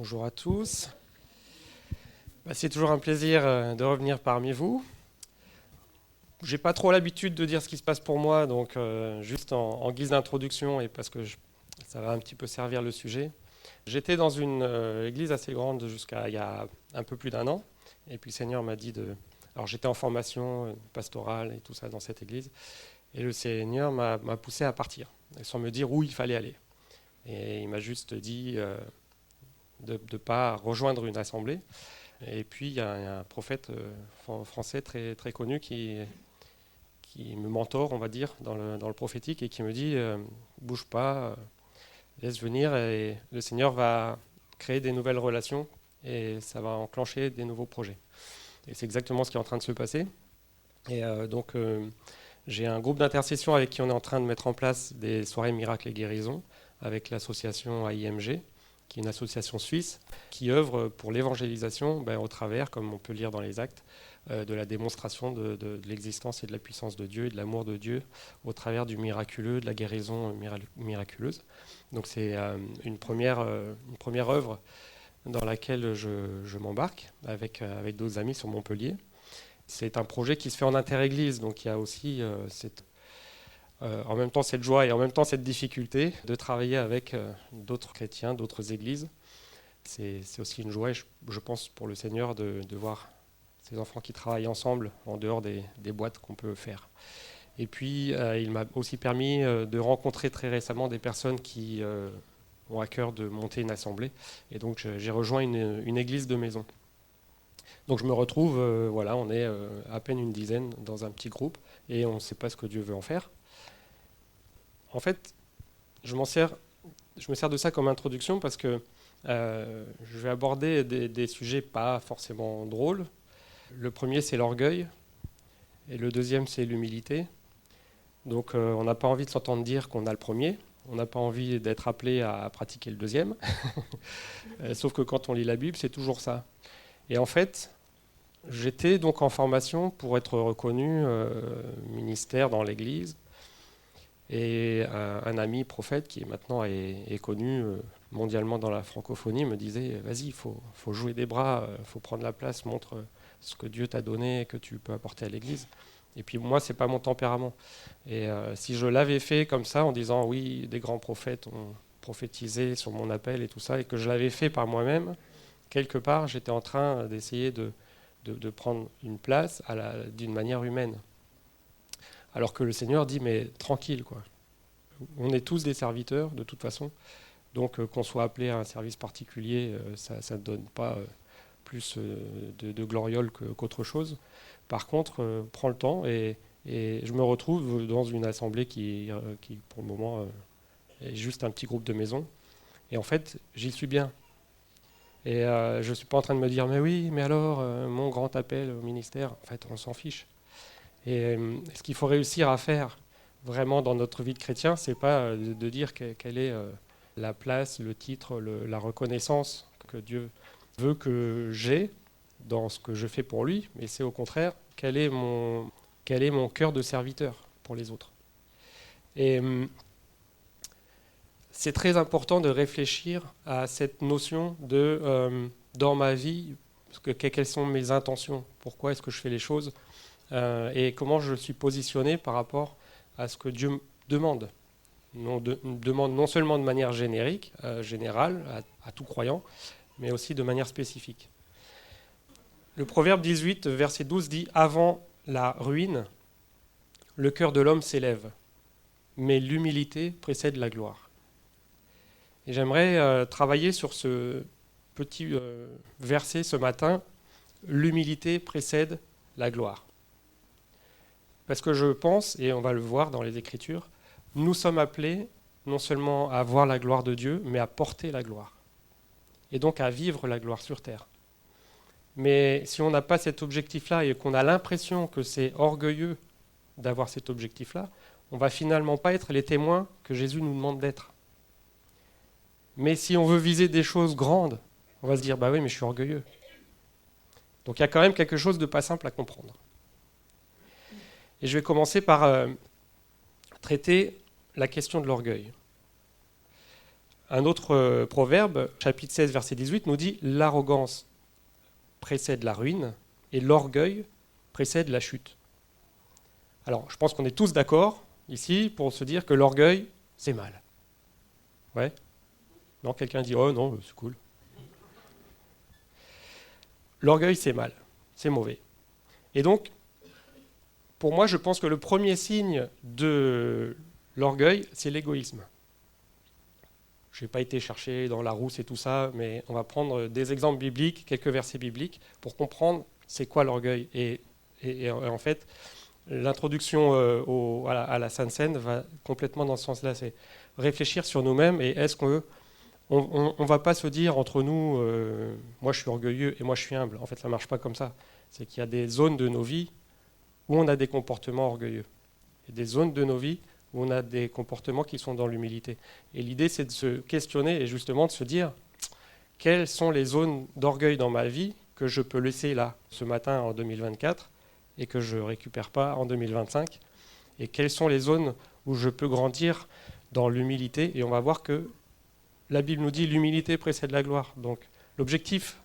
Bonjour à tous. C'est toujours un plaisir de revenir parmi vous. J'ai pas trop l'habitude de dire ce qui se passe pour moi, donc juste en guise d'introduction et parce que ça va un petit peu servir le sujet. J'étais dans une église assez grande jusqu'à il y a un peu plus d'un an, et puis le Seigneur m'a dit de... Alors j'étais en formation pastorale et tout ça dans cette église, et le Seigneur m'a poussé à partir, sans me dire où il fallait aller. Et il m'a juste dit de ne pas rejoindre une assemblée. Et puis il y a un prophète français très, très connu qui me mentore, on va dire, dans le prophétique et qui me dit bouge pas, laisse venir et le Seigneur va créer des nouvelles relations et ça va enclencher des nouveaux projets. Et c'est exactement ce qui est en train de se passer. Et donc j'ai un groupe d'intercession avec qui on est en train de mettre en place des soirées miracles et guérisons avec l'association AIMG, qui est une association suisse qui œuvre pour l'évangélisation au travers, comme on peut lire dans les actes, de la démonstration de l'existence et de la puissance de Dieu et de l'amour de Dieu au travers du miraculeux, de la guérison miraculeuse. Donc c'est une première œuvre dans laquelle je m'embarque avec d'autres amis sur Montpellier. C'est un projet qui se fait en interéglise, donc il y a aussi en même temps cette joie et en même temps cette difficulté de travailler avec d'autres chrétiens, d'autres églises. C'est aussi une joie, je pense, pour le Seigneur de voir ces enfants qui travaillent ensemble en dehors des boîtes qu'on peut faire. Et puis, il m'a aussi permis de rencontrer très récemment des personnes qui ont à cœur de monter une assemblée. Et donc, j'ai rejoint une église de maison. Donc, je me retrouve, on est à peine une dizaine dans un petit groupe et on ne sait pas ce que Dieu veut en faire. En fait, je me sers de ça comme introduction parce que je vais aborder des sujets pas forcément drôles. Le premier, c'est l'orgueil, et le deuxième, c'est l'humilité. Donc, on n'a pas envie de s'entendre dire qu'on a le premier, on n'a pas envie d'être appelé à pratiquer le deuxième. Sauf que quand on lit la Bible, c'est toujours ça. Et en fait, j'étais donc en formation pour être reconnu ministère dans l'Église. Et un ami prophète qui maintenant est connu mondialement dans la francophonie me disait « Vas-y, il faut jouer des bras, il faut prendre la place, montre ce que Dieu t'a donné et que tu peux apporter à l'Église. » Et puis moi, ce n'est pas mon tempérament. Et si je l'avais fait comme ça, en disant « Oui, des grands prophètes ont prophétisé sur mon appel et tout ça », et que je l'avais fait par moi-même, quelque part, j'étais en train d'essayer de prendre une place d'une manière humaine. Alors que le Seigneur dit, mais tranquille, quoi. On est tous des serviteurs, de toute façon. Donc, qu'on soit appelé à un service particulier, ça ne donne pas plus de gloriole qu'autre chose. Par contre, prends le temps et je me retrouve dans une assemblée qui pour le moment, est juste un petit groupe de maison. Et en fait, j'y suis bien. Et je ne suis pas en train de me dire, mais oui, mais alors, mon grand appel au ministère, en fait, on s'en fiche. Et ce qu'il faut réussir à faire vraiment dans notre vie de chrétien, c'est pas de dire quelle est la place, le titre, la reconnaissance que Dieu veut que j'ai dans ce que je fais pour lui, mais c'est au contraire quel est mon cœur de serviteur pour les autres. Et c'est très important de réfléchir à cette notion de dans ma vie, quelles sont mes intentions, pourquoi est-ce que je fais les choses. Et comment je suis positionné par rapport à ce que Dieu demande. Demande non seulement de manière générique, générale, à tout croyant, mais aussi de manière spécifique. Le Proverbe 18, verset 12 dit « Avant la ruine, le cœur de l'homme s'élève, mais l'humilité précède la gloire. » Et j'aimerais travailler sur ce petit verset ce matin, « L'humilité précède la gloire ». Parce que je pense, et on va le voir dans les Écritures, nous sommes appelés non seulement à voir la gloire de Dieu, mais à porter la gloire. Et donc à vivre la gloire sur terre. Mais si on n'a pas cet objectif-là et qu'on a l'impression que c'est orgueilleux d'avoir cet objectif-là, on ne va finalement pas être les témoins que Jésus nous demande d'être. Mais si on veut viser des choses grandes, on va se dire « bah oui, mais je suis orgueilleux ». Donc il y a quand même quelque chose de pas simple à comprendre. Et je vais commencer par traiter la question de l'orgueil. Un autre proverbe, chapitre 16, verset 18, nous dit « L'arrogance précède la ruine et l'orgueil précède la chute ». Alors, je pense qu'on est tous d'accord ici pour se dire que l'orgueil, c'est mal. Ouais? Non, quelqu'un dit « Oh non, c'est cool ». L'orgueil, c'est mal, c'est mauvais. Et donc, pour moi, je pense que le premier signe de l'orgueil, c'est l'égoïsme. Je n'ai pas été chercher dans Larousse et tout ça, mais on va prendre des exemples bibliques, quelques versets bibliques, pour comprendre c'est quoi l'orgueil. Et en fait, l'introduction à la Sainte Seine va complètement dans ce sens-là. C'est réfléchir sur nous-mêmes et est-ce qu'on ne va pas se dire entre nous, moi je suis orgueilleux et moi je suis humble. En fait, ça ne marche pas comme ça. C'est qu'il y a des zones de nos vies où on a des comportements orgueilleux. Et des zones de nos vies où on a des comportements qui sont dans l'humilité. Et l'idée, c'est de se questionner et justement de se dire quelles sont les zones d'orgueil dans ma vie que je peux laisser là, ce matin en 2024, et que je ne récupère pas en 2025, et quelles sont les zones où je peux grandir dans l'humilité. Et on va voir que la Bible nous dit l'humilité précède la gloire. Donc l'objectif,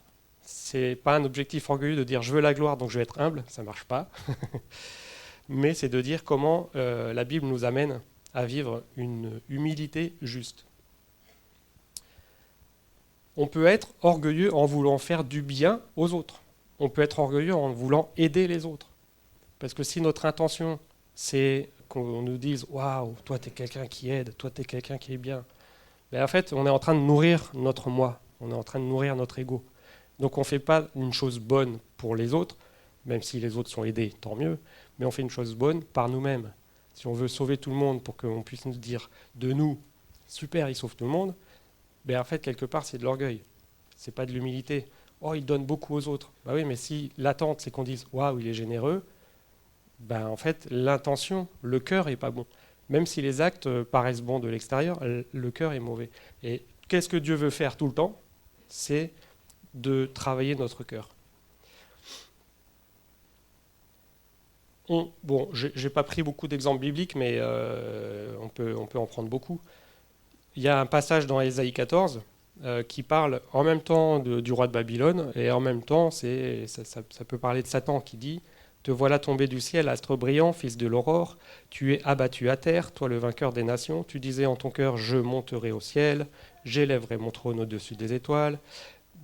c'est pas un objectif orgueilleux de dire je veux la gloire, donc je vais être humble, ça ne marche pas. Mais c'est de dire comment la Bible nous amène à vivre une humilité juste. On peut être orgueilleux en voulant faire du bien aux autres. On peut être orgueilleux en voulant aider les autres. Parce que si notre intention, c'est qu'on nous dise « Waouh, toi, tu es quelqu'un qui aide, toi, tu es quelqu'un qui est bien », ben, en fait, on est en train de nourrir notre moi, on est en train de nourrir notre ego. Donc on ne fait pas une chose bonne pour les autres, même si les autres sont aidés, tant mieux, mais on fait une chose bonne par nous-mêmes. Si on veut sauver tout le monde pour qu'on puisse nous dire de nous, super, il sauve tout le monde, ben en fait, quelque part, c'est de l'orgueil. C'est pas de l'humilité. Oh, il donne beaucoup aux autres. Ben oui, mais si l'attente, c'est qu'on dise, waouh, il est généreux, ben en fait, l'intention, le cœur est pas bon. Même si les actes paraissent bons de l'extérieur, le cœur est mauvais. Et qu'est-ce que Dieu veut faire tout le temps? C'est de travailler notre cœur. Bon, je n'ai pas pris beaucoup d'exemples bibliques, mais on peut en prendre beaucoup. Il y a un passage dans Ésaïe 14 qui parle en même temps du roi de Babylone, et en même temps, ça peut parler de Satan qui dit « Te voilà tombé du ciel, astre brillant, fils de l'aurore, tu es abattu à terre, toi le vainqueur des nations, tu disais en ton cœur, je monterai au ciel, j'élèverai mon trône au-dessus des étoiles,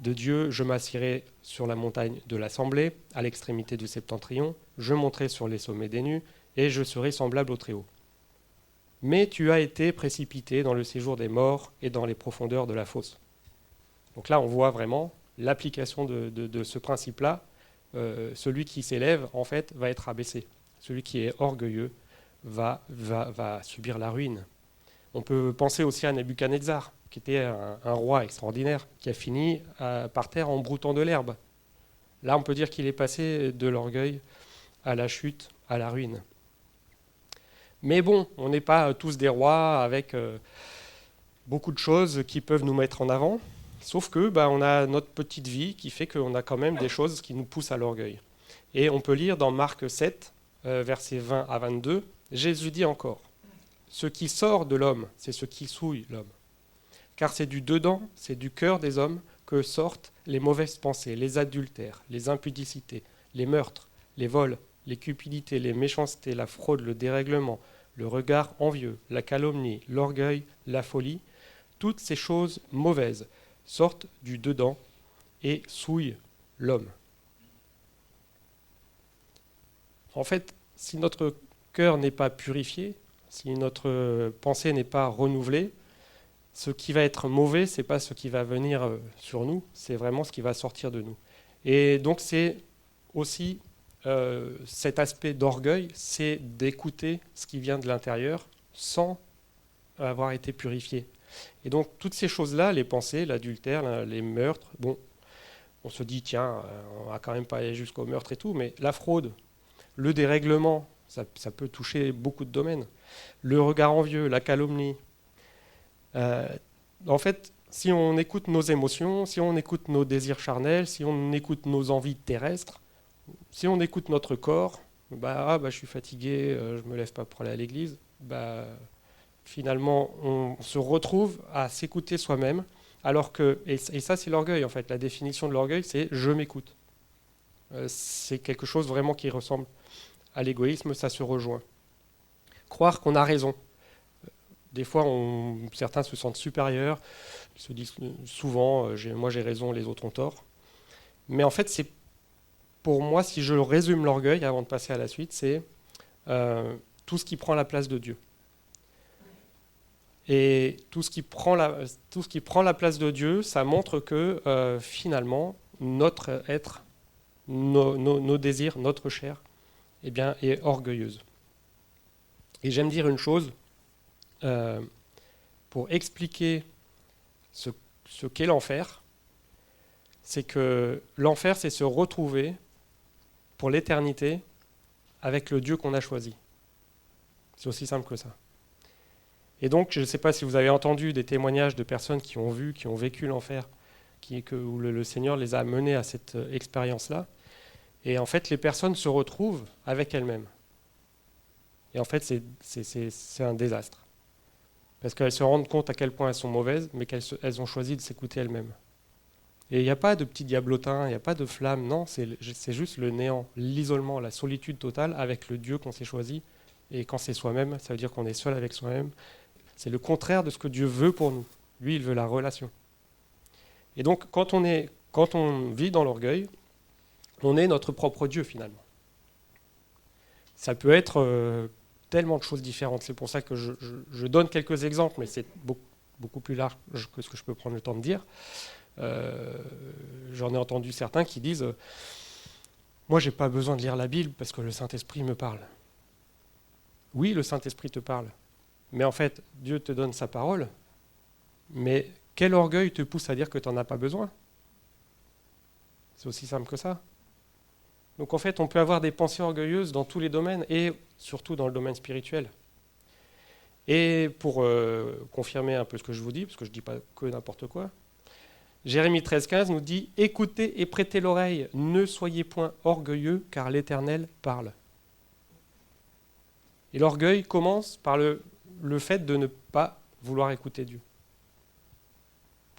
de Dieu, je m'assirai sur la montagne de l'assemblée, à l'extrémité du septentrion, je monterai sur les sommets des nues, et je serai semblable au Très-Haut. Mais tu as été précipité dans le séjour des morts et dans les profondeurs de la fosse. » Donc là, on voit vraiment l'application de ce principe-là. Celui qui s'élève, en fait, va être abaissé. Celui qui est orgueilleux va subir la ruine. On peut penser aussi à Nebuchadnezzar, qui était un roi extraordinaire, qui a fini par terre en broutant de l'herbe. Là, on peut dire qu'il est passé de l'orgueil à la chute, à la ruine. Mais bon, on n'est pas tous des rois avec beaucoup de choses qui peuvent nous mettre en avant, sauf que on a notre petite vie qui fait qu'on a quand même des choses qui nous poussent à l'orgueil. Et on peut lire dans Marc 7, versets 20 à 22, Jésus dit encore, « Ce qui sort de l'homme, c'est ce qui souille l'homme. Car c'est du dedans, c'est du cœur des hommes que sortent les mauvaises pensées, les adultères, les impudicités, les meurtres, les vols, les cupidités, les méchancetés, la fraude, le dérèglement, le regard envieux, la calomnie, l'orgueil, la folie. Toutes ces choses mauvaises sortent du dedans et souillent l'homme. » En fait, si notre cœur n'est pas purifié, si notre pensée n'est pas renouvelée, ce qui va être mauvais, ce n'est pas ce qui va venir sur nous, c'est vraiment ce qui va sortir de nous. Et donc c'est aussi cet aspect d'orgueil, c'est d'écouter ce qui vient de l'intérieur sans avoir été purifié. Et donc toutes ces choses-là, les pensées, l'adultère, les meurtres, bon, on se dit tiens, on va quand même pas aller jusqu'au meurtre et tout, mais la fraude, le dérèglement, ça peut toucher beaucoup de domaines. Le regard envieux, la calomnie. En fait, si on écoute nos émotions, si on écoute nos désirs charnels, si on écoute nos envies terrestres, si on écoute notre corps, je suis fatigué, je me lève pas pour aller à l'église, finalement, on se retrouve à s'écouter soi-même, alors que, et ça c'est l'orgueil en fait, la définition de l'orgueil c'est « je m'écoute ». C'est quelque chose vraiment qui ressemble à l'égoïsme, ça se rejoint. Croire qu'on a raison. Des fois, certains se sentent supérieurs, ils se disent souvent moi j'ai raison, les autres ont tort ». Mais en fait, c'est pour moi, si je résume l'orgueil avant de passer à la suite, c'est tout ce qui prend la place de Dieu. Et tout ce qui prend la place de Dieu, ça montre que finalement, notre être, nos désirs, notre chair, eh bien, est orgueilleuse. Et j'aime dire une chose, pour expliquer ce qu'est l'enfer, c'est que l'enfer, c'est se retrouver pour l'éternité avec le Dieu qu'on a choisi. C'est aussi simple que ça. Et donc, je ne sais pas si vous avez entendu des témoignages de personnes qui ont vu, qui ont vécu l'enfer, où le Seigneur les a menés à cette expérience-là. Et en fait, les personnes se retrouvent avec elles-mêmes. Et en fait, c'est un désastre. Parce qu'elles se rendent compte à quel point elles sont mauvaises, mais qu'elles ont choisi de s'écouter elles-mêmes. Et il n'y a pas de petit diablotin, il n'y a pas de flamme, non, c'est juste le néant, l'isolement, la solitude totale avec le Dieu qu'on s'est choisi. Et quand c'est soi-même, ça veut dire qu'on est seul avec soi-même. C'est le contraire de ce que Dieu veut pour nous. Lui, il veut la relation. Et donc, quand on vit dans l'orgueil, on est notre propre Dieu, finalement. Ça peut être tellement de choses différentes. C'est pour ça que je donne quelques exemples, mais c'est beaucoup plus large que ce que je peux prendre le temps de dire. J'en ai entendu certains qui disent moi, je n'ai pas besoin de lire la Bible parce que le Saint-Esprit me parle. Oui, le Saint-Esprit te parle. Mais en fait, Dieu te donne sa parole. Mais quel orgueil te pousse à dire que tu n'en as pas besoin ? C'est aussi simple que ça. Donc en fait, on peut avoir des pensées orgueilleuses dans tous les domaines, et surtout dans le domaine spirituel. Et pour confirmer un peu ce que je vous dis, parce que je ne dis pas que n'importe quoi, Jérémie 13,15 nous dit « Écoutez et prêtez l'oreille, ne soyez point orgueilleux, car l'Éternel parle. » Et l'orgueil commence par le fait de ne pas vouloir écouter Dieu.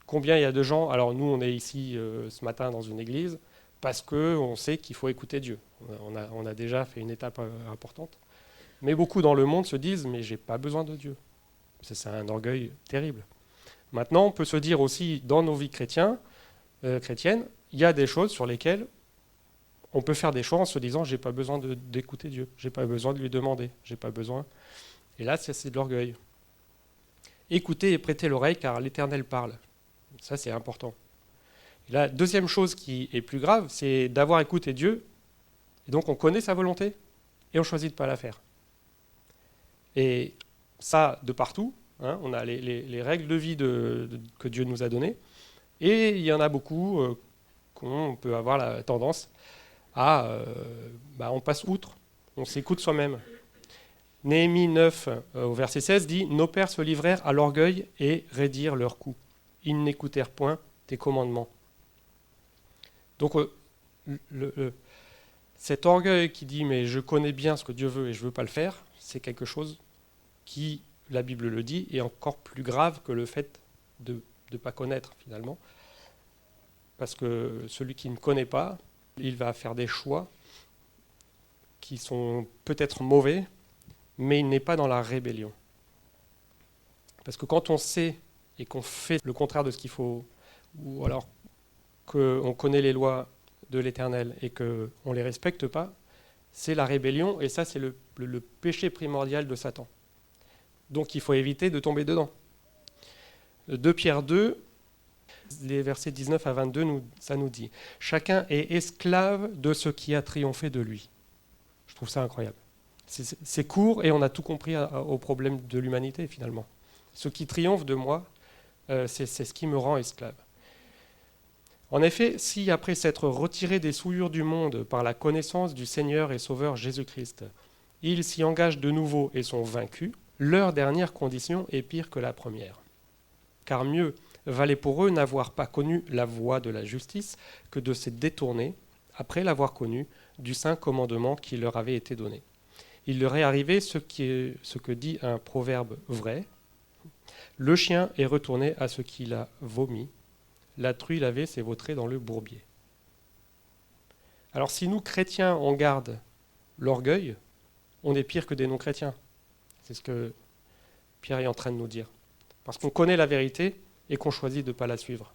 Combien il y a de gens, alors nous on est ici ce matin dans une église, parce qu'on sait qu'il faut écouter Dieu. On a déjà fait une étape importante. Mais beaucoup dans le monde se disent « mais j'ai pas besoin de Dieu ». C'est un orgueil terrible. Maintenant, on peut se dire aussi, dans nos vies chrétiennes, il y a des choses sur lesquelles on peut faire des choix en se disant « j'ai pas besoin d'écouter Dieu, j'ai pas besoin de lui demander, j'ai pas besoin ». Et là, c'est de l'orgueil. Écoutez et prêtez l'oreille, car l'Éternel parle. Ça, c'est important. Et la deuxième chose qui est plus grave, c'est d'avoir écouté Dieu, et donc on connaît sa volonté, et on choisit de ne pas la faire. Et ça, de partout, hein, on a les règles de vie que Dieu nous a données, et il y en a beaucoup qu'on peut avoir la tendance à... on passe outre, on s'écoute soi-même. Néhémie 9, au verset 16, dit « Nos pères se livrèrent à l'orgueil et raidirent leurs coups. Ils n'écoutèrent point tes commandements. » Donc, cet orgueil qui dit « mais je connais bien ce que Dieu veut et je ne veux pas le faire », c'est quelque chose qui, la Bible le dit, est encore plus grave que le fait de ne pas connaître finalement. Parce que celui qui ne connaît pas, il va faire des choix qui sont peut-être mauvais, mais il n'est pas dans la rébellion. Parce que quand on sait et qu'on fait le contraire de ce qu'il faut, ou alors qu'on connaît les lois de l'Éternel et qu'on ne les respecte pas, c'est la rébellion, et ça c'est le péché primordial de Satan. Donc il faut éviter de tomber dedans. 2 Pierre 2, les versets 19 à 22, ça nous dit « Chacun est esclave de ce qui a triomphé de lui. » Je trouve ça incroyable. C'est court et on a tout compris au problème de l'humanité finalement. Ce qui triomphe de moi, c'est ce qui me rend esclave. En effet, si après s'être retiré des souillures du monde par la connaissance du Seigneur et Sauveur Jésus-Christ, ils s'y engagent de nouveau et sont vaincus, leur dernière condition est pire que la première. Car mieux valait pour eux n'avoir pas connu la voie de la justice que de se détourner, après l'avoir connu, du saint commandement qui leur avait été donné. il leur est arrivé ce que dit un proverbe vrai. Le chien est retourné à ce qu'il a vomi. La truie lavée s'est vautrée dans le bourbier. Alors si nous, chrétiens, on garde l'orgueil, on est pire que des non-chrétiens. C'est ce que Pierre est en train de nous dire. Parce qu'on connaît la vérité et qu'on choisit de ne pas la suivre.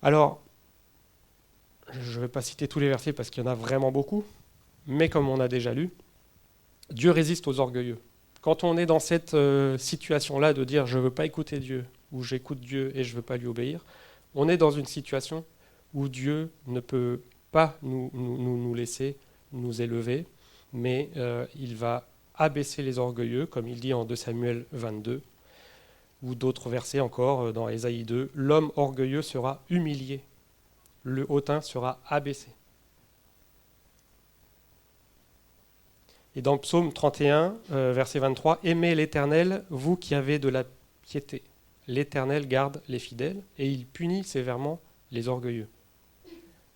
Alors, je ne vais pas citer tous les versets parce qu'il y en a vraiment beaucoup, mais comme on a déjà lu, Dieu résiste aux orgueilleux. Quand on est dans cette situation-là de dire « je ne veux pas écouter Dieu » ou « j'écoute Dieu et je ne veux pas lui obéir », on est dans une situation où Dieu ne peut pas nous laisser nous élever, mais il va abaisser les orgueilleux, comme il dit en 2 Samuel 22, ou d'autres versets encore dans Ésaïe 2, « L'homme orgueilleux sera humilié, le hautain sera abaissé ». Et dans Psaume 31, verset 23, « Aimez l'Éternel, vous qui avez de la piété. L'Éternel garde les fidèles, et il punit sévèrement les orgueilleux. »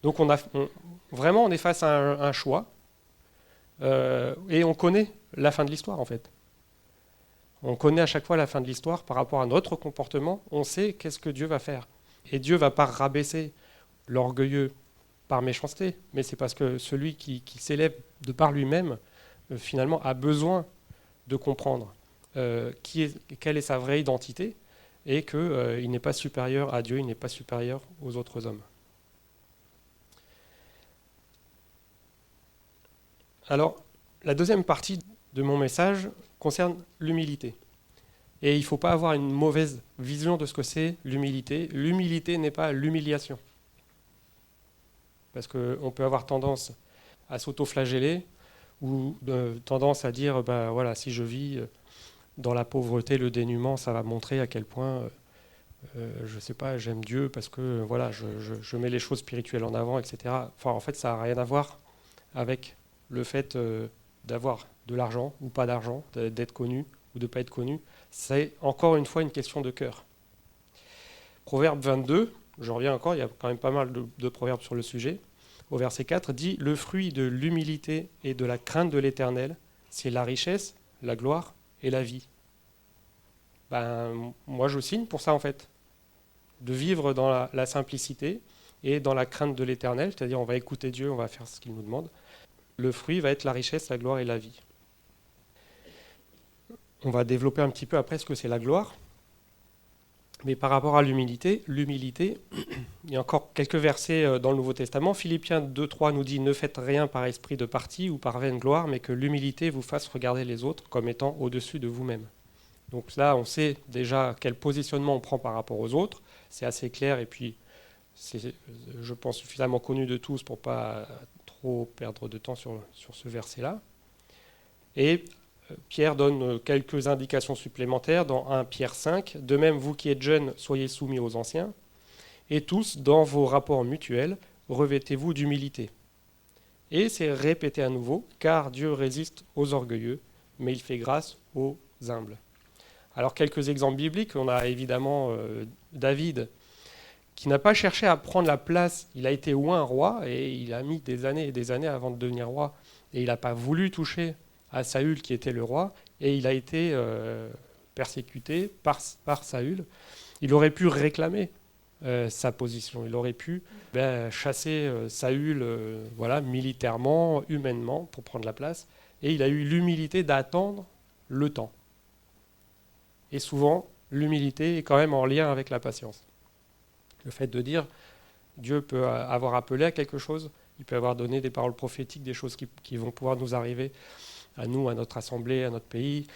Donc vraiment, on est face à un choix, et on connaît la fin de l'histoire en fait. On connaît à chaque fois la fin de l'histoire par rapport à notre comportement, on sait qu'est-ce que Dieu va faire. Et Dieu ne va pas rabaisser l'orgueilleux par méchanceté, mais c'est parce que celui qui s'élève de par lui-même, finalement, a besoin de comprendre quelle est sa vraie identité et qu'il n'est pas supérieur à Dieu, il n'est pas supérieur aux autres hommes. Alors, la deuxième partie de mon message concerne l'humilité. Et il ne faut pas avoir une mauvaise vision de ce que c'est l'humilité. L'humilité n'est pas l'humiliation. Parce qu'on peut avoir tendance à s'auto-flageller ou tendance à dire, voilà, si je vis dans la pauvreté, le dénuement, ça va montrer à quel point, je ne sais pas, j'aime Dieu parce que voilà, je mets les choses spirituelles en avant, etc. Enfin, en fait, ça n'a rien à voir avec le fait d'avoir de l'argent ou pas d'argent, d'être connu ou de ne pas être connu. C'est encore une fois une question de cœur. Proverbe 22, je reviens encore, il y a quand même pas mal de proverbes sur le sujet. Au verset 4, dit « Le fruit de l'humilité et de la crainte de l'Éternel, c'est la richesse, la gloire et la vie. » Moi, je signe pour ça, en fait. De vivre dans la simplicité et dans la crainte de l'Éternel, c'est-à-dire on va écouter Dieu, on va faire ce qu'il nous demande. Le fruit va être la richesse, la gloire et la vie. On va développer un petit peu après ce que c'est la gloire. Mais par rapport à l'humilité, il y a encore quelques versets dans le Nouveau Testament. Philippiens 2,3 nous dit « Ne faites rien par esprit de parti ou par vaine gloire, mais que l'humilité vous fasse regarder les autres comme étant au-dessus de vous-même. » Donc là, on sait déjà quel positionnement on prend par rapport aux autres. C'est assez clair et puis c'est, je pense, suffisamment connu de tous pour ne pas trop perdre de temps sur ce verset-là. Et Pierre donne quelques indications supplémentaires dans 1 Pierre 5. « De même, vous qui êtes jeunes, soyez soumis aux anciens. Et tous, dans vos rapports mutuels, revêtez-vous d'humilité. » Et c'est répété à nouveau, « Car Dieu résiste aux orgueilleux, mais il fait grâce aux humbles. » Alors, quelques exemples bibliques. On a évidemment David, qui n'a pas cherché à prendre la place. Il a été oint roi, et il a mis des années et des années avant de devenir roi. Et il n'a pas voulu toucher à Saül qui était le roi, et il a été persécuté par Saül. Il aurait pu réclamer sa position, il aurait pu chasser Saül militairement, humainement, pour prendre la place, et il a eu l'humilité d'attendre le temps. Et souvent, l'humilité est quand même en lien avec la patience. Le fait de dire, Dieu peut avoir appelé à quelque chose, il peut avoir donné des paroles prophétiques, des choses qui vont pouvoir nous arriver à nous, à notre assemblée, à notre pays.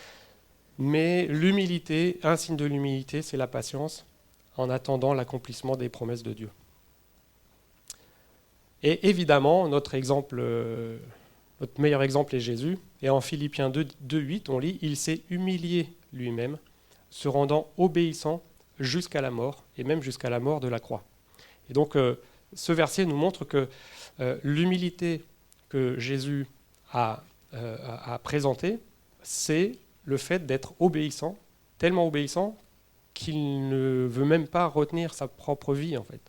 Mais l'humilité, un signe de l'humilité, c'est la patience en attendant l'accomplissement des promesses de Dieu. Et évidemment, notre meilleur exemple est Jésus. Et en Philippiens 2:8, on lit « Il s'est humilié lui-même, se rendant obéissant jusqu'à la mort, et même jusqu'à la mort de la croix. » Et donc, ce verset nous montre que l'humilité que Jésus a présentée, c'est le fait d'être obéissant, tellement obéissant qu'il ne veut même pas retenir sa propre vie, en fait.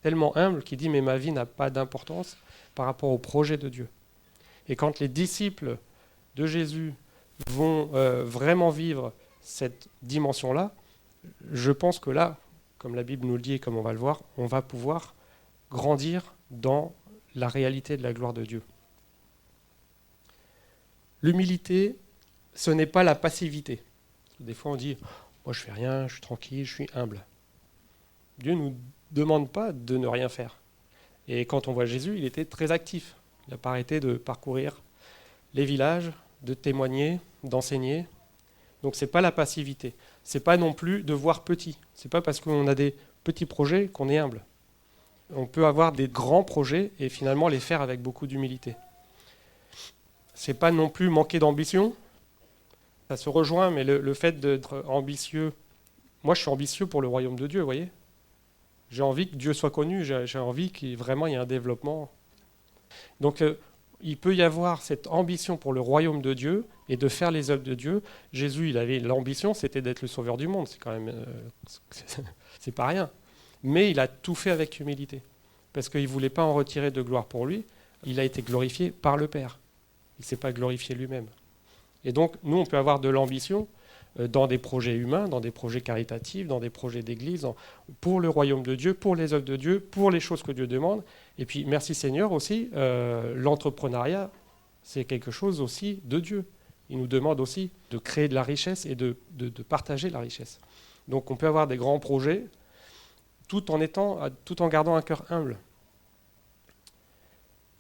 Tellement humble qu'il dit « Mais ma vie n'a pas d'importance par rapport au projet de Dieu. » Et quand les disciples de Jésus vont vraiment vivre cette dimension-là, je pense que là, comme la Bible nous le dit et comme on va le voir, on va pouvoir grandir dans la réalité de la gloire de Dieu. L'humilité, ce n'est pas la passivité. Des fois on dit, moi je fais rien, je suis tranquille, je suis humble. Dieu ne nous demande pas de ne rien faire. Et quand on voit Jésus, il était très actif. Il n'a pas arrêté de parcourir les villages, de témoigner, d'enseigner. Donc ce n'est pas la passivité. Ce n'est pas non plus de voir petit. Ce n'est pas parce qu'on a des petits projets qu'on est humble. On peut avoir des grands projets et finalement les faire avec beaucoup d'humilité. Ce n'est pas non plus manquer d'ambition. Ça se rejoint, mais le fait d'être ambitieux... Moi, je suis ambitieux pour le royaume de Dieu, vous voyez. J'ai envie que Dieu soit connu, j'ai envie qu'il vraiment y ait un développement. Donc, il peut y avoir cette ambition pour le royaume de Dieu et de faire les œuvres de Dieu. Jésus, il avait l'ambition, c'était d'être le sauveur du monde. C'est quand même... c'est pas rien. Mais il a tout fait avec humilité. Parce qu'il ne voulait pas en retirer de gloire pour lui. Il a été glorifié par le Père. Il ne s'est pas glorifié lui-même. Et donc, nous, on peut avoir de l'ambition dans des projets humains, dans des projets caritatifs, dans des projets d'église, pour le royaume de Dieu, pour les œuvres de Dieu, pour les choses que Dieu demande. Et puis, merci Seigneur aussi, l'entrepreneuriat, c'est quelque chose aussi de Dieu. Il nous demande aussi de créer de la richesse et de partager la richesse. Donc, on peut avoir des grands projets tout en gardant un cœur humble.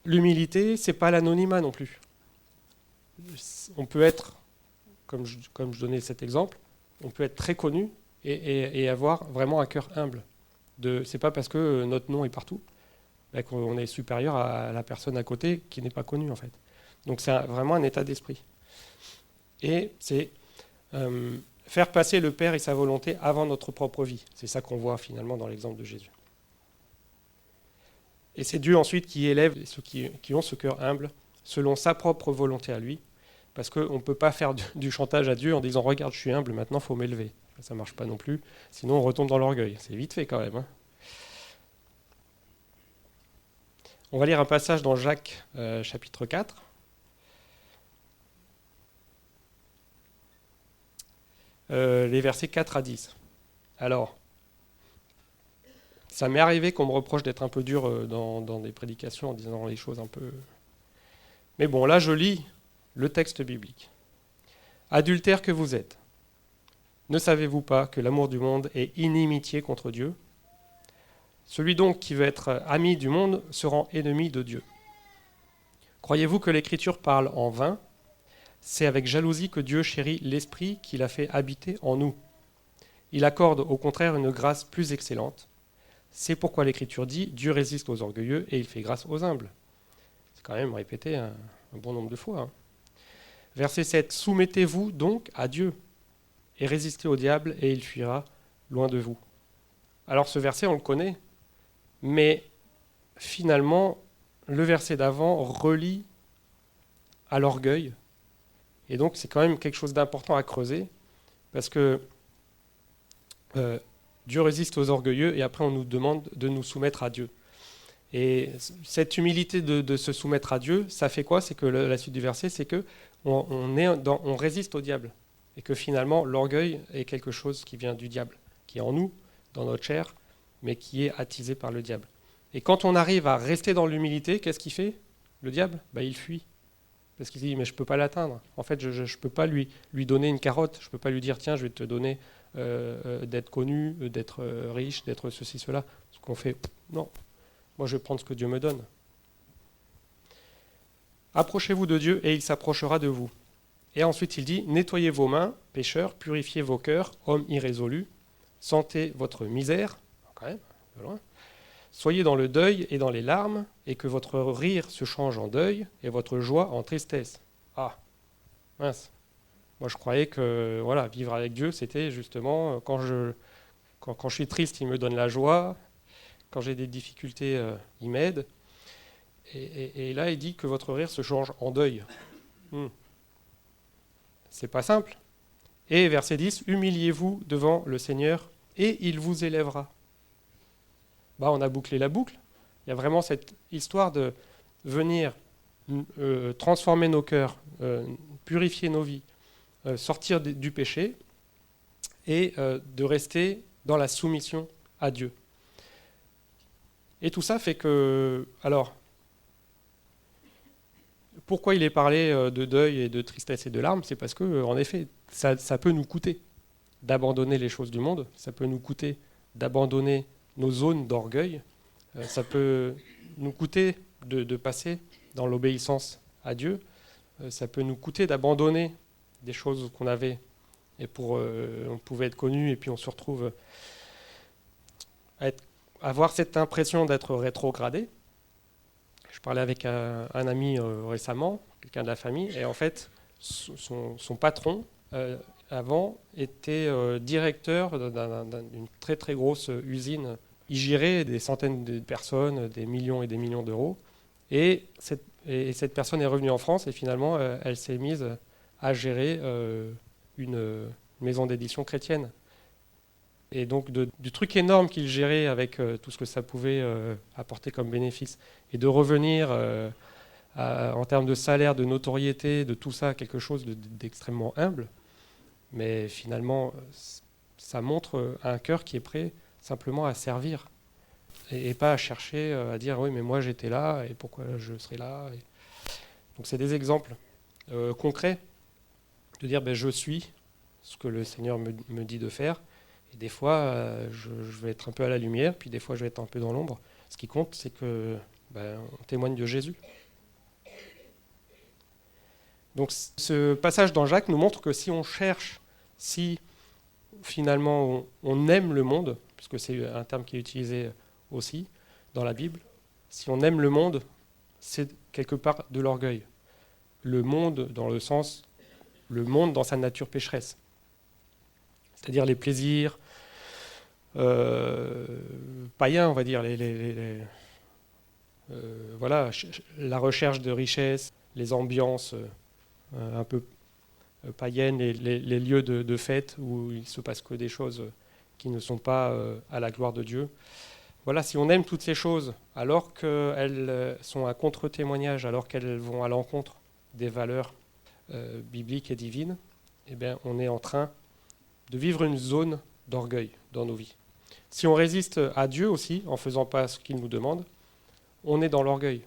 L'humilité, c'est pas l'anonymat non plus. On peut être, comme je donnais cet exemple, on peut être très connu et avoir vraiment un cœur humble. C'est pas parce que notre nom est partout qu'on est supérieur à la personne à côté qui n'est pas connue en fait. Donc c'est vraiment un état d'esprit. Et c'est faire passer le Père et sa volonté avant notre propre vie. C'est ça qu'on voit finalement dans l'exemple de Jésus. Et c'est Dieu ensuite qui élève ceux qui ont ce cœur humble selon sa propre volonté à lui, parce qu'on ne peut pas faire du chantage à Dieu en disant « Regarde, je suis humble, maintenant il faut m'élever ». Ça ne marche pas non plus, sinon on retombe dans l'orgueil. C'est vite fait quand même. Hein. On va lire un passage dans Jacques, chapitre 4. Les versets 4 à 10. Alors, ça m'est arrivé qu'on me reproche d'être un peu dur dans des prédications en disant les choses un peu... Mais bon, là je lis le texte biblique. Adultères que vous êtes, ne savez-vous pas que l'amour du monde est inimitié contre Dieu ? Celui donc qui veut être ami du monde se rend ennemi de Dieu. Croyez-vous que l'Écriture parle en vain ? C'est avec jalousie que Dieu chérit l'Esprit qu'il a fait habiter en nous. Il accorde au contraire une grâce plus excellente. C'est pourquoi l'Écriture dit « Dieu résiste aux orgueilleux et il fait grâce aux humbles ». C'est quand même répété un bon nombre de fois. Hein. Verset 7. « Soumettez-vous donc à Dieu et résistez au diable et il fuira loin de vous. » Alors ce verset, on le connaît, mais finalement, le verset d'avant relie à l'orgueil. Et donc c'est quand même quelque chose d'important à creuser, parce que Dieu résiste aux orgueilleux et après on nous demande de nous soumettre à Dieu. Et cette humilité de se soumettre à Dieu, ça fait quoi ? C'est que la suite du verset, c'est que on résiste au diable. Et que finalement, l'orgueil est quelque chose qui vient du diable, qui est en nous, dans notre chair, mais qui est attisé par le diable. Et quand on arrive à rester dans l'humilité, qu'est-ce qu'il fait, le diable ? Il fuit. Parce qu'il dit, mais je ne peux pas l'atteindre. En fait, je ne peux pas lui donner une carotte. Je ne peux pas lui dire, tiens, je vais te donner d'être connu, d'être riche, d'être ceci, cela. Ce qu'on fait, non. Moi, je vais prendre ce que Dieu me donne. Approchez-vous de Dieu et il s'approchera de vous. Et ensuite, il dit, nettoyez vos mains, pécheurs, purifiez vos cœurs, hommes irrésolus, sentez votre misère, quand même, de loin. Soyez dans le deuil et dans les larmes, et que votre rire se change en deuil et votre joie en tristesse. Ah, mince. Moi, je croyais que vivre avec Dieu, c'était justement quand je suis triste, il me donne la joie. Quand j'ai des difficultés, il m'aide. Et là, il dit que votre rire se change en deuil. C'est pas simple. Et verset 10, humiliez-vous devant le Seigneur et il vous élèvera. On a bouclé la boucle. Il y a vraiment cette histoire de venir transformer nos cœurs, purifier nos vies, sortir du péché et de rester dans la soumission à Dieu. Et tout ça fait que... Alors, pourquoi il est parlé de deuil et de tristesse et de larmes? C'est parce que, en effet, ça peut nous coûter d'abandonner les choses du monde, ça peut nous coûter d'abandonner nos zones d'orgueil, ça peut nous coûter de passer dans l'obéissance à Dieu, ça peut nous coûter d'abandonner des choses qu'on avait et on pouvait être connu et puis on se retrouve à avoir cette impression d'être rétrogradé. Je parlais avec un ami récemment, quelqu'un de la famille, et en fait, son patron, avant, était directeur d'une très très grosse usine. Il gérait des centaines de personnes, des millions et des millions d'euros. Et cette personne est revenue en France et finalement, elle s'est mise à gérer une maison d'édition chrétienne. Et donc du truc énorme qu'il gérait avec tout ce que ça pouvait apporter comme bénéfice, et de revenir en termes de salaire, de notoriété, de tout ça, quelque chose d'extrêmement humble, mais finalement, ça montre un cœur qui est prêt simplement à servir, et pas à chercher à dire « oui, mais moi j'étais là, et pourquoi je serai là ?» Donc c'est des exemples concrets, de dire ben, « je suis ce que le Seigneur me dit de faire », et des fois, je vais être un peu à la lumière, puis des fois, je vais être un peu dans l'ombre. Ce qui compte, c'est que on témoigne de Jésus. Donc, ce passage dans Jacques nous montre que si on cherche, si finalement on aime le monde, puisque c'est un terme qui est utilisé aussi dans la Bible, si on aime le monde, c'est quelque part de l'orgueil. Le monde dans le sens, le monde dans sa nature pécheresse. C'est-à-dire les plaisirs païens, on va dire, voilà, la recherche de richesse, les ambiances un peu païennes, les lieux de fête où il ne se passe que des choses qui ne sont pas à la gloire de Dieu. Voilà, si on aime toutes ces choses, alors qu'elles sont un contre-témoignage, alors qu'elles vont à l'encontre des valeurs bibliques et divines, eh bien, on est en train de vivre une zone d'orgueil dans nos vies. Si on résiste à Dieu aussi, en ne faisant pas ce qu'il nous demande, on est dans l'orgueil.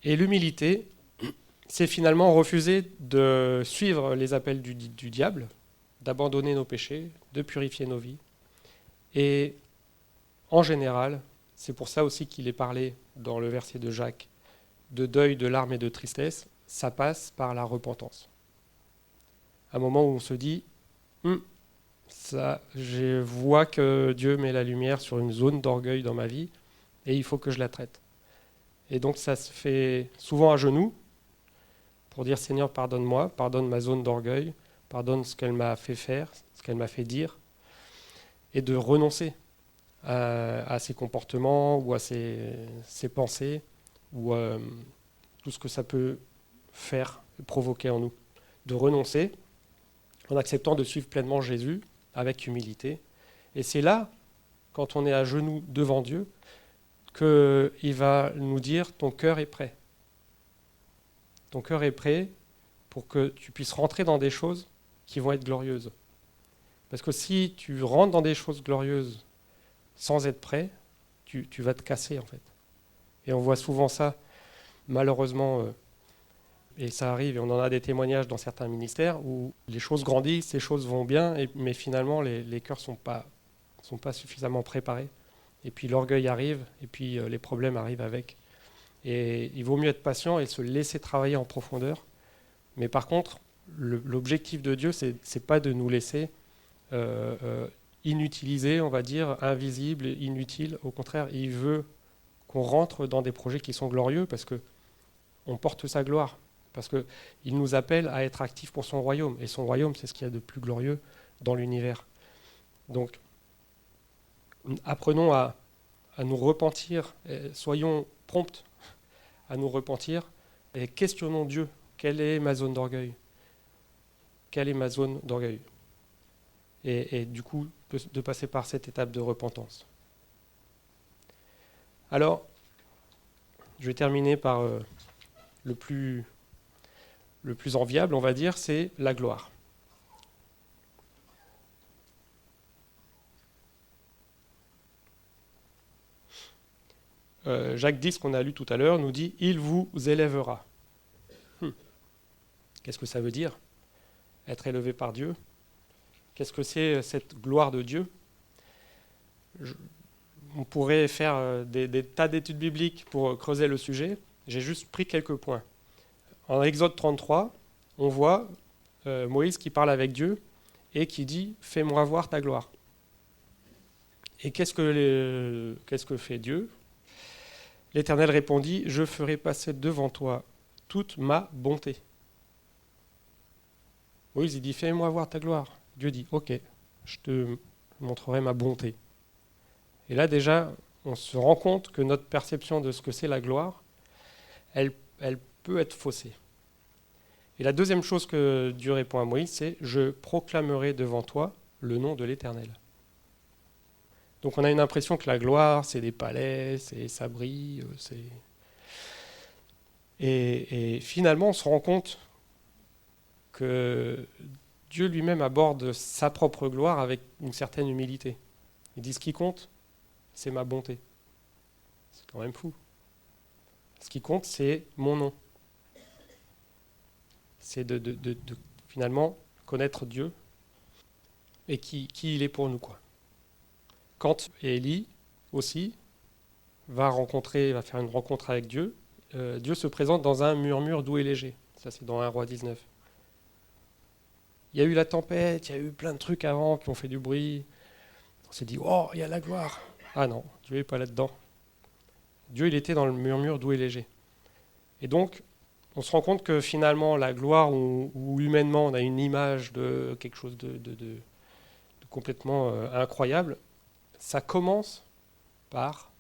Et l'humilité, c'est finalement refuser de suivre les appels du diable, d'abandonner nos péchés, de purifier nos vies. Et en général, c'est pour ça aussi qu'il est parlé dans le verset de Jacques, de deuil, de larmes et de tristesse, ça passe par la repentance. Un moment où on se dit, ça, je vois que Dieu met la lumière sur une zone d'orgueil dans ma vie et il faut que je la traite. Et donc ça se fait souvent à genoux pour dire Seigneur, pardonne-moi, pardonne ma zone d'orgueil, pardonne ce qu'elle m'a fait faire, ce qu'elle m'a fait dire, et de renoncer à ses comportements ou à ses pensées ou tout ce que ça peut faire, provoquer en nous. De renoncer en acceptant de suivre pleinement Jésus avec humilité. Et c'est là, quand on est à genoux devant Dieu, qu'il va nous dire ton cœur est prêt. Ton cœur est prêt pour que tu puisses rentrer dans des choses qui vont être glorieuses. Parce que si tu rentres dans des choses glorieuses sans être prêt, tu vas te casser en fait. Et on voit souvent ça, malheureusement, et ça arrive, et on en a des témoignages dans certains ministères, où les choses grandissent, les choses vont bien, mais finalement les cœurs sont pas suffisamment préparés. Et puis l'orgueil arrive, et puis les problèmes arrivent avec. Et il vaut mieux être patient et se laisser travailler en profondeur. Mais par contre, l'objectif de Dieu, c'est pas de nous laisser inutilisés, on va dire, invisibles, inutiles. Au contraire, il veut qu'on rentre dans des projets qui sont glorieux parce qu'on porte sa gloire. Parce qu'il nous appelle à être actifs pour son royaume. Et son royaume, c'est ce qu'il y a de plus glorieux dans l'univers. Donc, apprenons à nous repentir, soyons prompts à nous repentir et questionnons Dieu. Quelle est ma zone d'orgueil? Quelle est ma zone d'orgueil? Et du coup, de passer par cette étape de repentance. Alors, Je vais terminer par le plus enviable, on va dire, c'est la gloire. Jacques 10, qu'on a lu tout à l'heure, nous dit « Il vous élèvera ». Qu'est-ce que ça veut dire ? Être élevé par Dieu. Qu'est-ce que c'est cette gloire de Dieu ? On pourrait faire des tas d'études bibliques pour creuser le sujet. J'ai juste pris quelques points. En Exode 33, on voit Moïse qui parle avec Dieu et qui dit « Fais-moi voir ta gloire ». Et qu'est-ce que fait Dieu ? L'Éternel répondit « Je ferai passer devant toi toute ma bonté ». Moïse il dit « Fais-moi voir ta gloire ». Dieu dit « Ok, je te montrerai ma bonté ». Et là déjà, on se rend compte que notre perception de ce que c'est la gloire, elle peut être faussée. Et la deuxième chose que Dieu répond à Moïse, c'est « Je proclamerai devant toi le nom de l'Éternel ». Donc on a une impression que la gloire, c'est des palais, ça brille, Et finalement, on se rend compte que Dieu lui-même aborde sa propre gloire avec une certaine humilité. Il dit « Ce qui compte, c'est ma bonté ». C'est quand même fou. Ce qui compte, c'est mon nom. C'est de finalement connaître Dieu et qui il est pour nous, quoi. Quand Élie aussi va faire une rencontre avec Dieu, Dieu se présente dans un murmure doux et léger. Ça, c'est dans 1 Roi 19. Il y a eu la tempête, il y a eu plein de trucs avant qui ont fait du bruit. On s'est dit, oh, il y a la gloire. Ah non, Dieu n'est pas là-dedans. Dieu, il était dans le murmure doux et léger. Et donc, on se rend compte que finalement, la gloire, où humainement, on a une image de quelque chose de complètement incroyable, ça commence par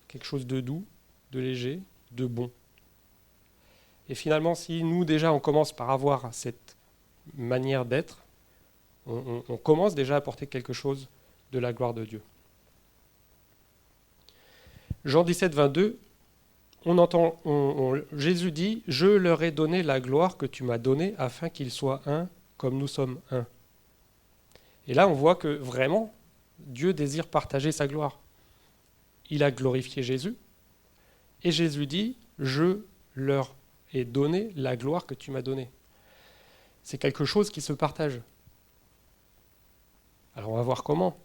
quelque chose de doux, de léger, de bon. Et finalement, si nous, déjà, on commence par avoir cette manière d'être, on commence déjà à porter quelque chose de la gloire de Dieu. Jean 17, 22, Jésus dit « Je leur ai donné la gloire que tu m'as donnée afin qu'ils soient un comme nous sommes un. » Et là, on voit que vraiment, Dieu désire partager sa gloire. Il a glorifié Jésus, et Jésus dit « Je leur ai donné la gloire que tu m'as donnée. » C'est quelque chose qui se partage. Alors on va voir comment.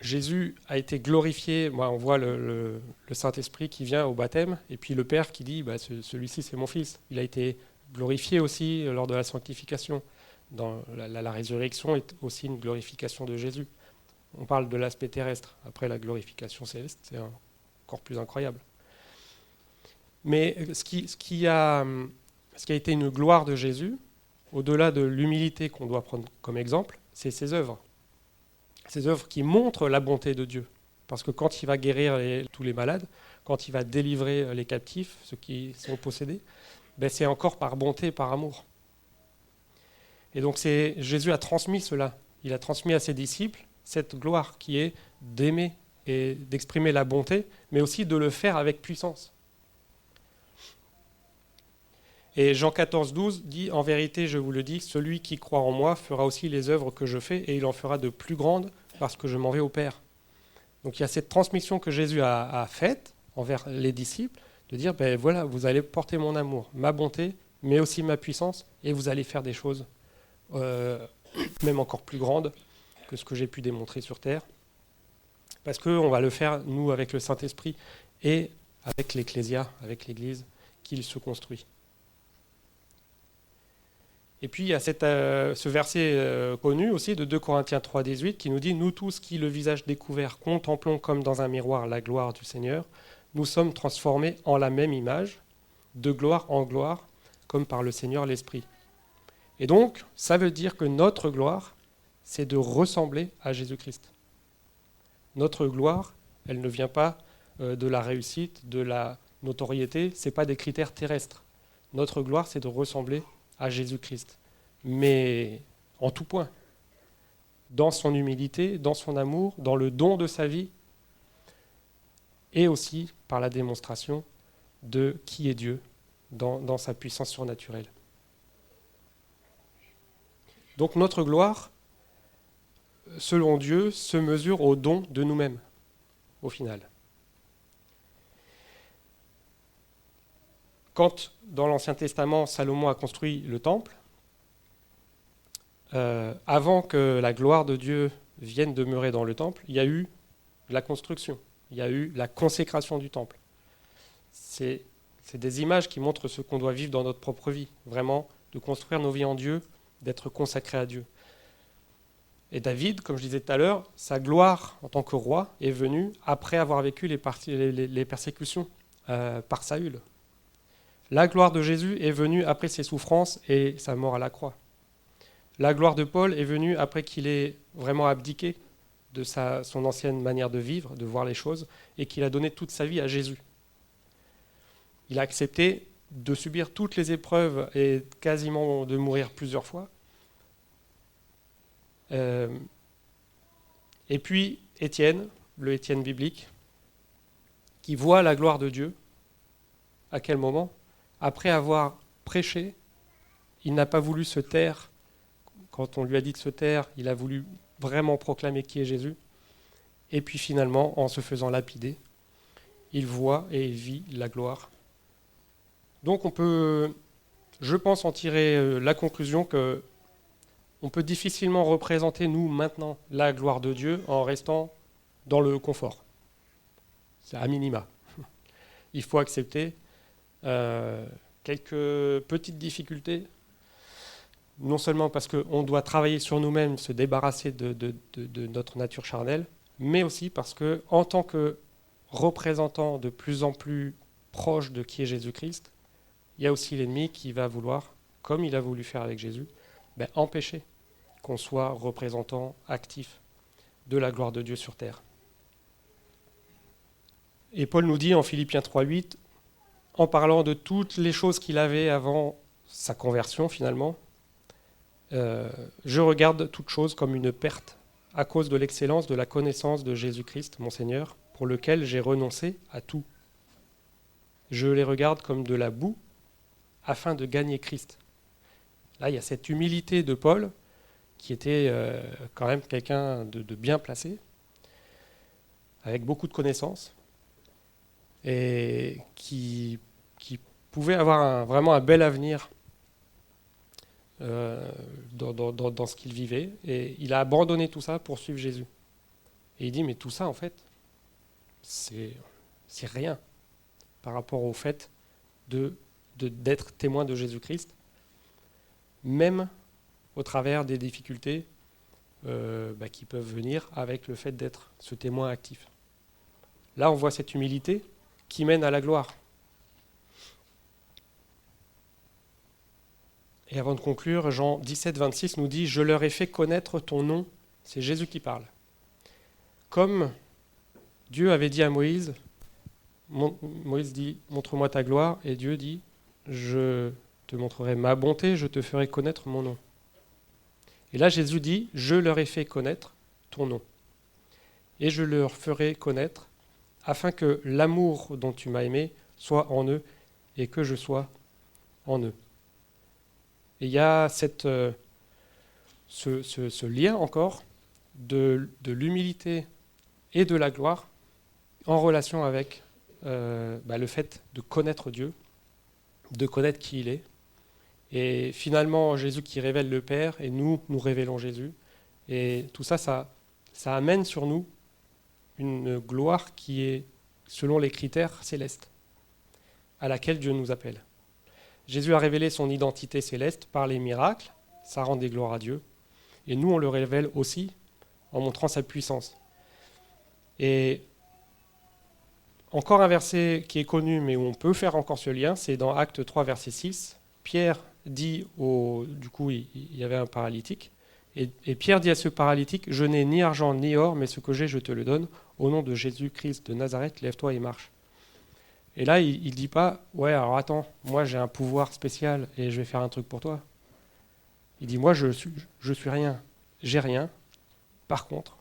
Jésus a été glorifié, on voit le Saint-Esprit qui vient au baptême, et puis le Père qui dit celui-ci c'est mon Fils. Il a été glorifié aussi lors de la sanctification. Dans la résurrection est aussi une glorification de Jésus. On parle de l'aspect terrestre. Après la glorification céleste, c'est encore plus incroyable. Mais ce qui a été une gloire de Jésus, au-delà de l'humilité qu'on doit prendre comme exemple, c'est ses œuvres. Ces œuvres qui montrent la bonté de Dieu. Parce que quand il va guérir tous les malades, quand il va délivrer les captifs, ceux qui sont possédés, c'est encore par bonté, par amour. Et donc Jésus a transmis cela. Il a transmis à ses disciples cette gloire qui est d'aimer et d'exprimer la bonté, mais aussi de le faire avec puissance. Et Jean 14, 12 dit « En vérité, je vous le dis, celui qui croit en moi fera aussi les œuvres que je fais, et il en fera de plus grandes, parce que je m'en vais au Père. » Donc il y a cette transmission que Jésus a faite envers les disciples, de dire voilà, vous allez porter mon amour, ma bonté, mais aussi ma puissance, et vous allez faire des choses même encore plus grandes que ce que j'ai pu démontrer sur Terre. Parce qu'on va le faire, nous, avec le Saint-Esprit, et avec l'Ecclésia, avec l'Église, qu'il se construit. Et puis il y a ce verset connu aussi de 2 Corinthiens 3, 18 qui nous dit « Nous tous qui, le visage découvert, contemplons comme dans un miroir la gloire du Seigneur, nous sommes transformés en la même image, de gloire en gloire, comme par le Seigneur l'Esprit. » Et donc, ça veut dire que notre gloire, c'est de ressembler à Jésus-Christ. Notre gloire, elle ne vient pas de la réussite, de la notoriété, ce n'est pas des critères terrestres. Notre gloire, c'est de ressembler à Jésus-Christ, mais en tout point, dans son humilité, dans son amour, dans le don de sa vie. et aussi par la démonstration de qui est Dieu dans sa puissance surnaturelle. Donc notre gloire, selon Dieu, se mesure au don de nous-mêmes, au final. Quand, dans l'Ancien Testament, Salomon a construit le temple, avant que la gloire de Dieu vienne demeurer dans le temple, il y a eu la construction, il y a eu la consécration du temple. C'est des images qui montrent ce qu'on doit vivre dans notre propre vie, vraiment, de construire nos vies en Dieu, d'être consacré à Dieu. Et David, comme je disais tout à l'heure, sa gloire en tant que roi est venue après avoir vécu les persécutions par Saül. La gloire de Jésus est venue après ses souffrances et sa mort à la croix. La gloire de Paul est venue après qu'il ait vraiment abdiqué de son ancienne manière de vivre, de voir les choses, et qu'il a donné toute sa vie à Jésus. Il a accepté de subir toutes les épreuves et quasiment de mourir plusieurs fois. Et puis Étienne, le Étienne biblique, qui voit la gloire de Dieu. À quel moment ? Après avoir prêché, il n'a pas voulu se taire. Quand on lui a dit de se taire, il a voulu vraiment proclamer qui est Jésus. Et puis finalement, en se faisant lapider, il voit et il vit la gloire. Donc on peut, je pense, en tirer la conclusion que on peut difficilement représenter, nous, maintenant, la gloire de Dieu en restant dans le confort. C'est à minima. Il faut accepter quelques petites difficultés, non seulement parce qu'on doit travailler sur nous-mêmes, se débarrasser de notre nature charnelle, mais aussi parce que, en tant que représentant de plus en plus proche de qui est Jésus-Christ, il y a aussi l'ennemi qui va vouloir, comme il a voulu faire avec Jésus, empêcher qu'on soit représentant actif de la gloire de Dieu sur terre. Et Paul nous dit en Philippiens 3,8, en parlant de toutes les choses qu'il avait avant sa conversion finalement, je regarde toutes choses comme une perte à cause de l'excellence de la connaissance de Jésus-Christ, mon Seigneur, pour lequel j'ai renoncé à tout. Je les regarde comme de la boue afin de gagner Christ. Là, il y a cette humilité de Paul, qui était quand même quelqu'un de bien placé, avec beaucoup de connaissances, et qui pouvait avoir vraiment un bel avenir dans ce qu'il vivait. Et il a abandonné tout ça pour suivre Jésus. Et il dit, mais tout ça, en fait, c'est rien par rapport au fait d'être témoin de Jésus-Christ, même au travers des difficultés qui peuvent venir avec le fait d'être ce témoin actif. Là, on voit cette humilité qui mène à la gloire. Et avant de conclure, Jean 17, 26 nous dit « Je leur ai fait connaître ton nom », c'est Jésus qui parle. Comme Dieu avait dit à Moïse, Moïse dit « Montre-moi ta gloire » et Dieu dit « Je te montrerai ma bonté, je te ferai connaître mon nom ». Et là, Jésus dit « Je leur ai fait connaître ton nom. Et je leur ferai connaître afin que l'amour dont tu m'as aimé soit en eux et que je sois en eux. » Et il y a ce lien encore de l'humilité et de la gloire en relation avec le fait de connaître Dieu, de connaître qui il est. Et finalement, Jésus qui révèle le Père, et nous révélons Jésus. Et tout ça, ça amène sur nous une gloire qui est selon les critères célestes, à laquelle Dieu nous appelle. Jésus a révélé son identité céleste par les miracles, ça rend des gloires à Dieu. Et nous, on le révèle aussi en montrant sa puissance. Et encore un verset qui est connu, mais où on peut faire encore ce lien, c'est dans Actes 3, verset 6. Pierre dit du coup, il y avait un paralytique, et Pierre dit à ce paralytique, « Je n'ai ni argent ni or, mais ce que j'ai, je te le donne. Au nom de Jésus-Christ de Nazareth, lève-toi et marche. » Et là, il ne dit pas, « Ouais, alors attends, moi j'ai un pouvoir spécial et je vais faire un truc pour toi. » Il dit, « Moi, je suis rien, j'ai rien. Par contre,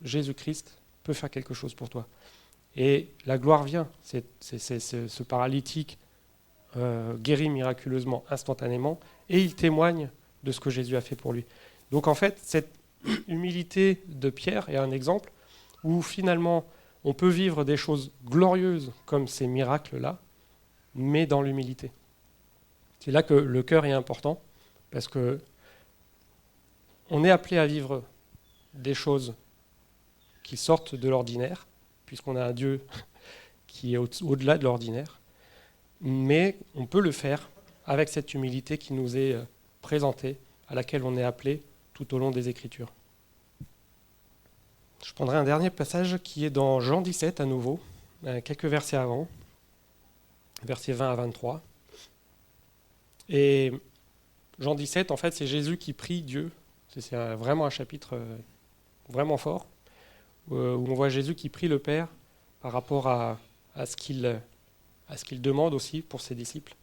Jésus-Christ peut faire quelque chose pour toi. » Et la gloire vient. Ce paralytique guérit miraculeusement, instantanément, et il témoigne de ce que Jésus a fait pour lui. Donc en fait, cette humilité de Pierre est un exemple où finalement on peut vivre des choses glorieuses comme ces miracles-là, mais dans l'humilité. C'est là que le cœur est important, parce que on est appelé à vivre des choses qui sortent de l'ordinaire, puisqu'on a un Dieu qui est au-delà de l'ordinaire, mais on peut le faire avec cette humilité qui nous est présentée, à laquelle on est appelé tout au long des Écritures. Je prendrai un dernier passage qui est dans Jean 17 à nouveau, quelques versets avant, versets 20 à 23. Et Jean 17, en fait, c'est Jésus qui prie Dieu. C'est vraiment un chapitre vraiment fort, où on voit Jésus qui prie le Père par rapport à ce qu'il demande aussi pour ses disciples.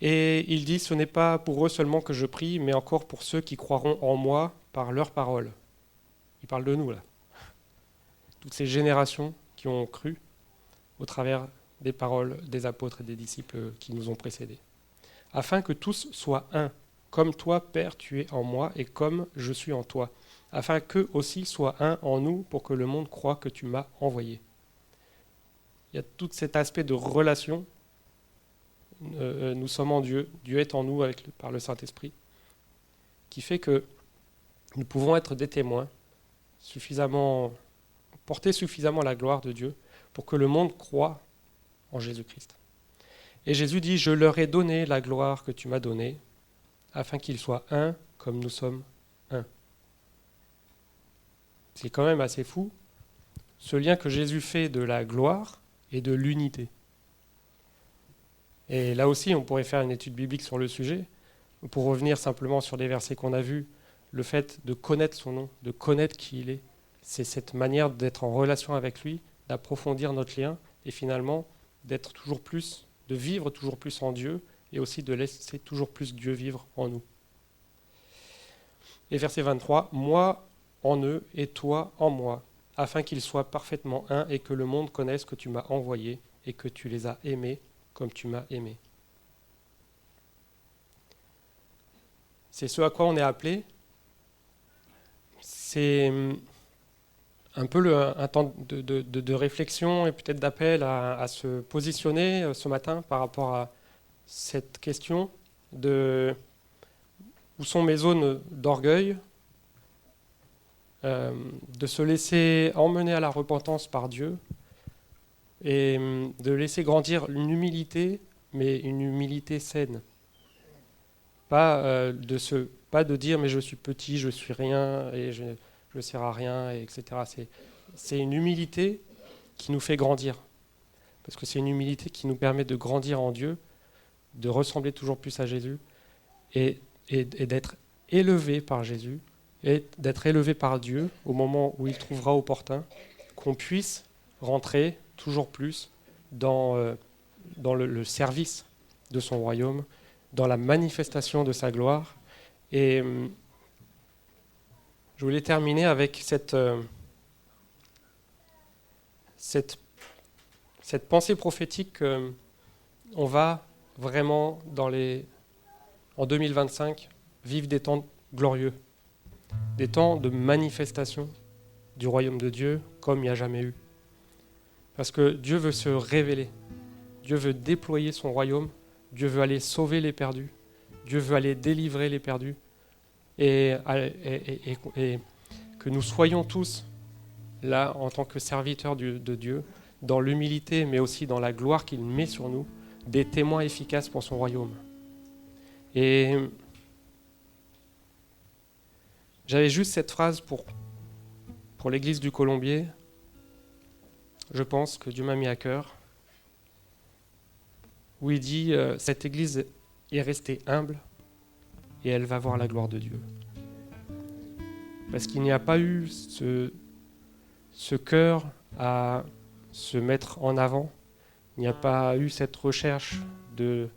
Et il dit, ce n'est pas pour eux seulement que je prie, mais encore pour ceux qui croiront en moi par leur parole. Il parle de nous, là. Toutes ces générations qui ont cru au travers des paroles des apôtres et des disciples qui nous ont précédés. Afin que tous soient un, comme toi, Père, tu es en moi, et comme je suis en toi. Afin qu'eux aussi soient un en nous, pour que le monde croie que tu m'as envoyé. Il y a tout cet aspect de relation. Nous sommes en Dieu, Dieu est en nous par le Saint-Esprit, qui fait que nous pouvons être des témoins, porter suffisamment la gloire de Dieu pour que le monde croie en Jésus-Christ. Et Jésus dit, je leur ai donné la gloire que tu m'as donnée, afin qu'ils soient un comme nous sommes un. C'est quand même assez fou, ce lien que Jésus fait de la gloire et de l'unité. Et là aussi, on pourrait faire une étude biblique sur le sujet. Pour revenir simplement sur les versets qu'on a vus, le fait de connaître son nom, de connaître qui il est, c'est cette manière d'être en relation avec lui, d'approfondir notre lien et finalement d'être toujours plus, de vivre toujours plus en Dieu et aussi de laisser toujours plus Dieu vivre en nous. Et verset 23, moi en eux et toi en moi, afin qu'ils soient parfaitement un et que le monde connaisse que tu m'as envoyé et que tu les as aimés comme tu m'as aimé. C'est ce à quoi on est appelé. C'est un peu un temps de réflexion et peut-être d'appel à se positionner ce matin par rapport à cette question de où sont mes zones d'orgueil, de se laisser emmener à la repentance par Dieu et de laisser grandir une humilité, mais une humilité saine. Pas de dire mais je suis petit, je suis rien et je ne sers à rien, etc. C'est une humilité qui nous fait grandir. Parce que c'est une humilité qui nous permet de grandir en Dieu, de ressembler toujours plus à Jésus et d'être élevé par Jésus et d'être élevé par Dieu au moment où il trouvera opportun qu'on puisse rentrer toujours plus dans le service de son royaume, dans la manifestation de sa gloire. Et je voulais terminer avec cette pensée prophétique qu'on va vraiment, en 2025, vivre des temps glorieux, des temps de manifestation du royaume de Dieu comme il n'y a jamais eu. Parce que Dieu veut se révéler, Dieu veut déployer son royaume, Dieu veut aller sauver les perdus, Dieu veut aller délivrer les perdus, et que nous soyons tous là en tant que serviteurs de Dieu, dans l'humilité mais aussi dans la gloire qu'il met sur nous, des témoins efficaces pour son royaume. Et j'avais juste cette phrase pour l'église du Colombier. Je pense que Dieu m'a mis à cœur, où il dit cette église est restée humble et elle va voir la gloire de Dieu. Parce qu'il n'y a pas eu ce cœur à se mettre en avant, il n'y a pas eu cette recherche de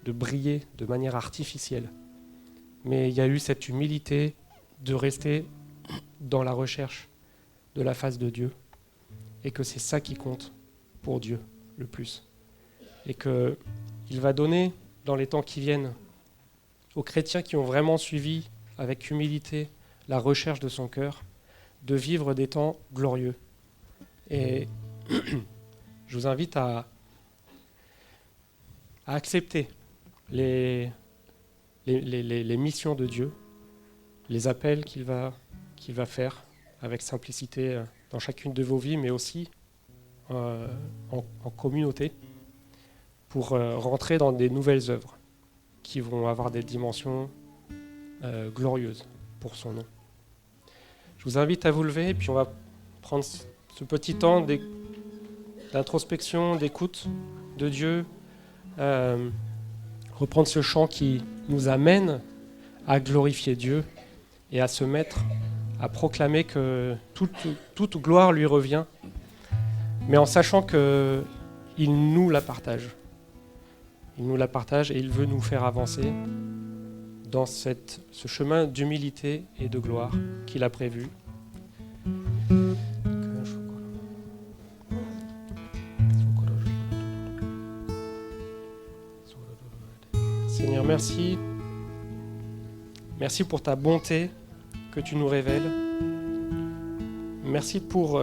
briller de manière artificielle, mais il y a eu cette humilité de rester dans la recherche de la face de Dieu et que c'est ça qui compte pour Dieu le plus. Et qu'il va donner dans les temps qui viennent aux chrétiens qui ont vraiment suivi avec humilité la recherche de son cœur, de vivre des temps glorieux. Et je vous invite à accepter les missions de Dieu, les appels qu'il va faire avec simplicité dans chacune de vos vies, mais aussi en communauté, pour rentrer dans des nouvelles œuvres qui vont avoir des dimensions glorieuses pour son nom. Je vous invite à vous lever, et puis on va prendre ce petit temps d'introspection, d'écoute de Dieu, reprendre ce chant qui nous amène à glorifier Dieu et à se mettre à proclamer que toute gloire lui revient, mais en sachant qu'il nous la partage. Il nous la partage et il veut nous faire avancer dans ce chemin d'humilité et de gloire qu'il a prévu. Seigneur, merci. Merci pour ta bonté que tu nous révèles. Merci pour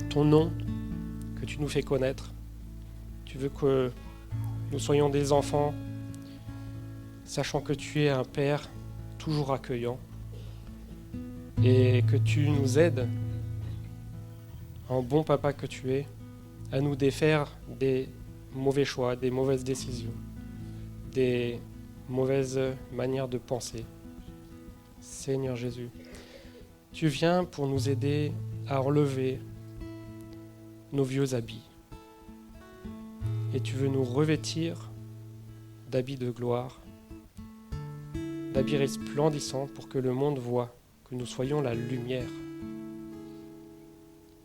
ton nom que tu nous fais connaître. Tu veux que nous soyons des enfants, sachant que tu es un Père toujours accueillant et que tu nous aides, en bon papa que tu es, à nous défaire des mauvais choix, des mauvaises décisions, des mauvaises manières de penser. Seigneur Jésus, tu viens pour nous aider à enlever nos vieux habits. Et tu veux nous revêtir d'habits de gloire, d'habits resplendissants pour que le monde voie que nous soyons la lumière,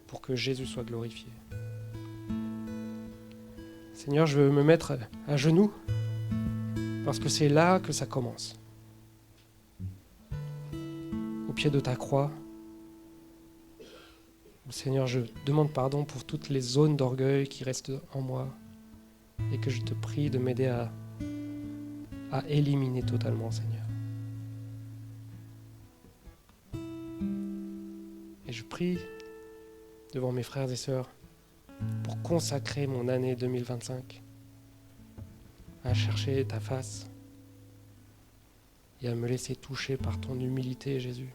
pour que Jésus soit glorifié. Seigneur, je veux me mettre à genoux parce que c'est là que ça commence. Au pied de ta croix, Seigneur, je demande pardon pour toutes les zones d'orgueil qui restent en moi et que je te prie de m'aider à éliminer totalement, Seigneur. Et je prie devant mes frères et sœurs pour consacrer mon année 2025 à chercher ta face et à me laisser toucher par ton humilité, Jésus,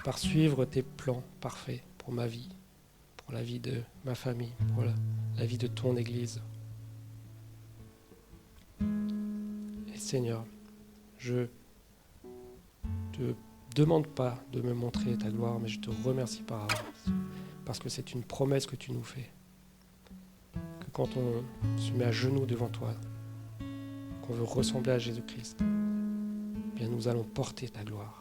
par suivre tes plans parfaits pour ma vie, pour la vie de ma famille, pour la vie de ton Église. Et Seigneur, je te demande pas de me montrer ta gloire, mais je te remercie par avance, parce que c'est une promesse que tu nous fais, que quand on se met à genoux devant toi, qu'on veut ressembler à Jésus-Christ, eh bien nous allons porter ta gloire.